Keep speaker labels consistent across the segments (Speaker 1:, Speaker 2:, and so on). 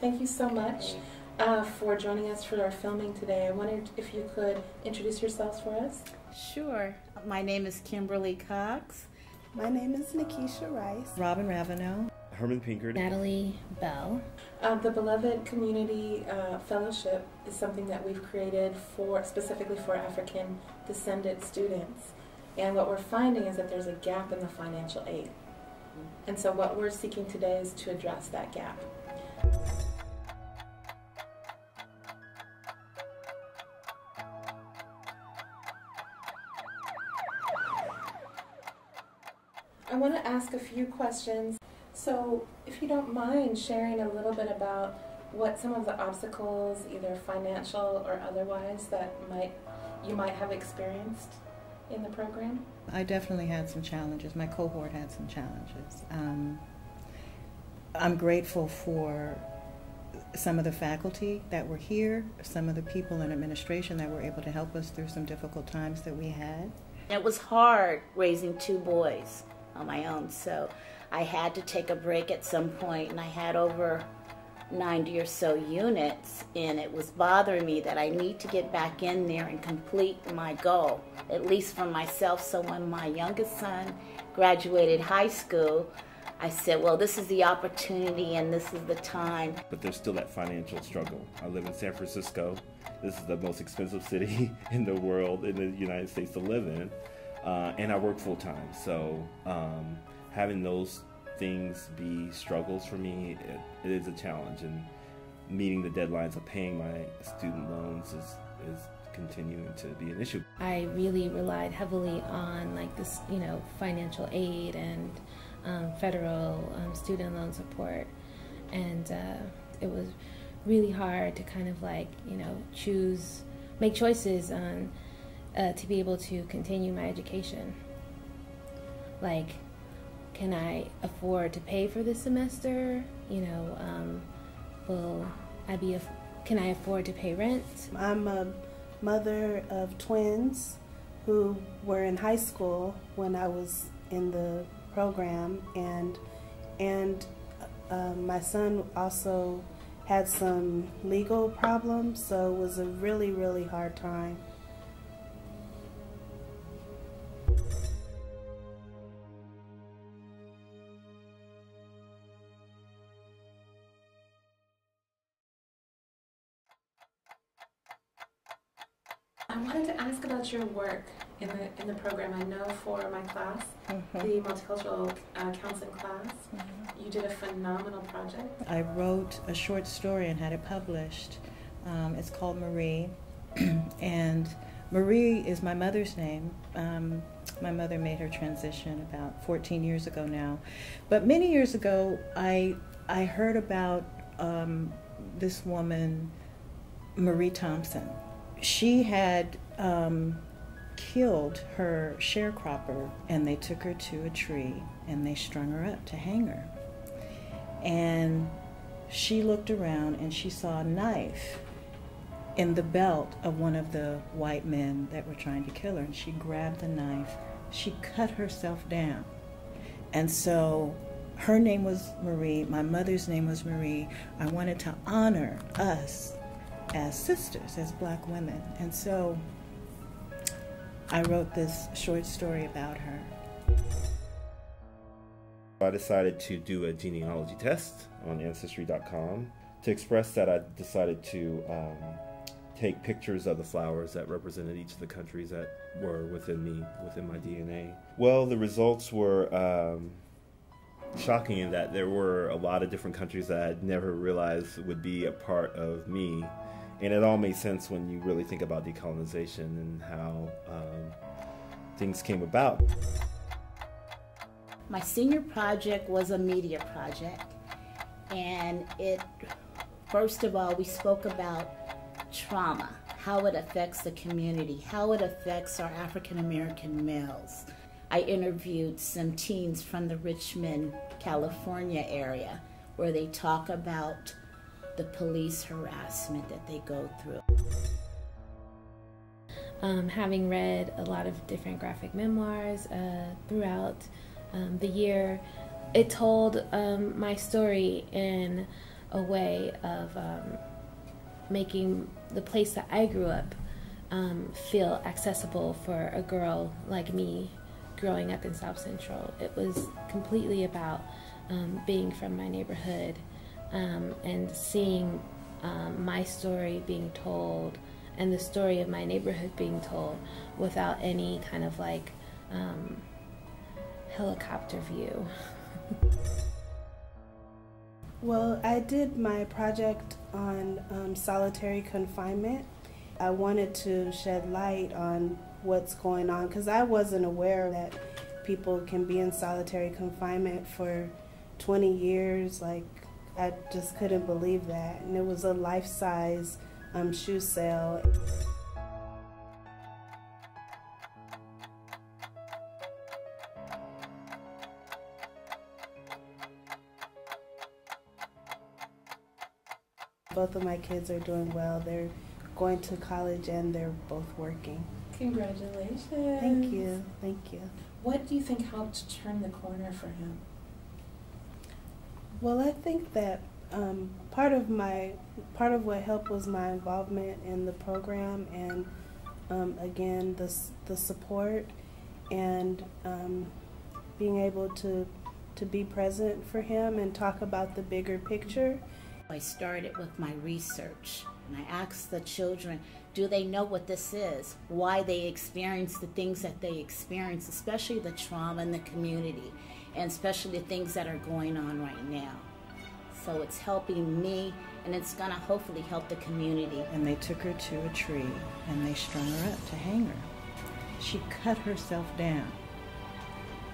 Speaker 1: Thank you so much for joining us for our filming today. I wondered if you could introduce yourselves for us.
Speaker 2: Sure. My name is Kimberly Cox.
Speaker 3: My name is Nikisha Rice.
Speaker 4: Robin Ravenel.
Speaker 5: Herman Pinkard.
Speaker 6: Natalie Bell.
Speaker 1: The Beloved Community Fellowship is something that we've created specifically for African descendant students. And what we're finding is that there's a gap in the financial aid. And so what we're seeking today is to address that gap. I want to ask a few questions. So if you don't mind sharing a little bit about what some of the obstacles, either financial or otherwise, that you might have experienced in the program?
Speaker 4: I definitely had some challenges. My cohort had some challenges. I'm grateful for some of the faculty that were here, some of the people in administration that were able to help us through some difficult times that we had.
Speaker 2: It was hard raising 2 boys on my own, so I had to take a break at some point, and I had over 90 or so units, and it was bothering me that I need to get back in there and complete my goal, at least for myself. So when my youngest son graduated high school, I said, well, this is the opportunity and this is the time.
Speaker 5: But there's still that financial struggle. I live in San Francisco. This is the most expensive city in the world, in the United States to live in, and I work full time. So having those things be struggles for me, it is a challenge, and meeting the deadlines of paying my student loans is continuing to be an issue.
Speaker 6: I really relied heavily on this, financial aid and federal student loan support, and it was really hard to kind of make choices on to be able to continue my education. Can I afford to pay for this semester? Can I afford to pay rent?
Speaker 3: I'm a mother of twins who were in high school when I was in the program, and my son also had some legal problems, so it was a really, really hard time.
Speaker 1: I wanted to ask about your work in the program. I know for my class, the multicultural counseling class, you did a phenomenal project.
Speaker 4: I wrote a short story and had it published. It's called Marie, and Marie is my mother's name. My mother made her transition about 14 years ago now. But many years ago, I heard about this woman, Marie Thompson. She had killed her sharecropper, and they took her to a tree and they strung her up to hang her. And she looked around and she saw a knife in the belt of one of the white men that were trying to kill her, and she grabbed the knife. She cut herself down. And so her name was Marie, my mother's name was Marie. I wanted to honor us as sisters, as black women. And so I wrote this short story about her.
Speaker 5: I decided to do a genealogy test on Ancestry.com. To express that, I decided to take pictures of the flowers that represented each of the countries that were within me, within my DNA. Well, the results were shocking in that there were a lot of different countries that I'd never realized would be a part of me. And it all made sense when you really think about decolonization and how things came about.
Speaker 2: My senior project was a media project, and first of all, we spoke about trauma, how it affects the community, how it affects our African American males. I interviewed some teens from the Richmond, California area, where they talk about the police harassment that they go through.
Speaker 6: Having read a lot of different graphic memoirs throughout the year, it told my story in a way of making the place that I grew up feel accessible for a girl like me growing up in South Central. It was completely about being from my neighborhood and seeing my story being told and the story of my neighborhood being told without any kind of like helicopter view.
Speaker 3: Well, I did my project on solitary confinement. I wanted to shed light on what's going on because I wasn't aware that people can be in solitary confinement for 20 years. Like, I just couldn't believe that. And it was a life-size shoe sale. Both of my kids are doing well. They're going to college and they're both working.
Speaker 1: Congratulations.
Speaker 3: Thank you. Thank you.
Speaker 1: What do you think helped turn the corner for him?
Speaker 3: Well, I think that part of what helped was my involvement in the program, and again the support and being able to be present for him and talk about the bigger picture.
Speaker 2: I started with my research, and I asked the children, do they know what this is? Why they experience the things that they experience, especially the trauma in the community, and especially the things that are going on right now. So it's helping me, and it's going to hopefully help the community.
Speaker 4: And they took her to a tree, and they strung her up to hang her. She cut herself down.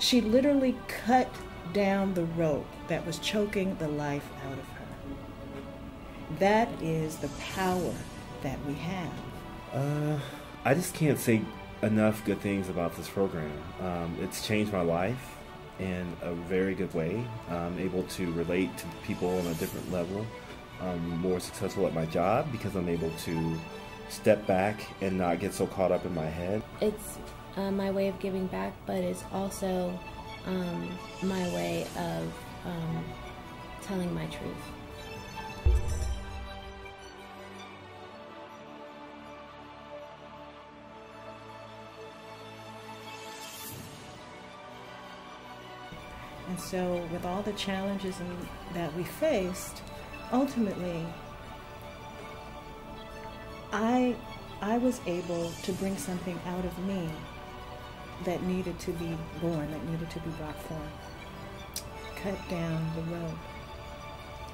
Speaker 4: She literally cut down the rope that was choking the life out of her. That is the power that we have.
Speaker 5: I just can't say enough good things about this program. It's changed my life in a very good way. I'm able to relate to people on a different level. I'm more successful at my job because I'm able to step back and not get so caught up in my head.
Speaker 6: It's my way of giving back, but it's also my way of telling my truth.
Speaker 4: And so with all the challenges that we faced, ultimately, I was able to bring something out of me that needed to be born, that needed to be brought forth. Cut down the rope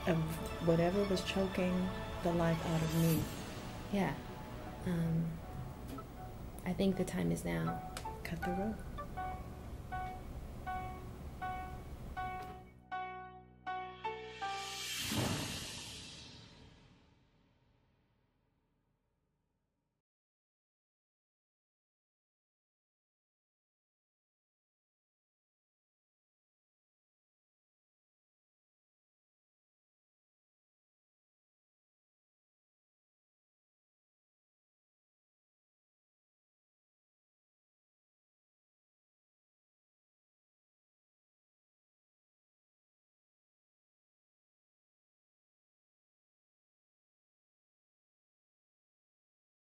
Speaker 4: of whatever was choking the life out of me.
Speaker 6: Yeah. I think the time is now.
Speaker 4: Cut the rope.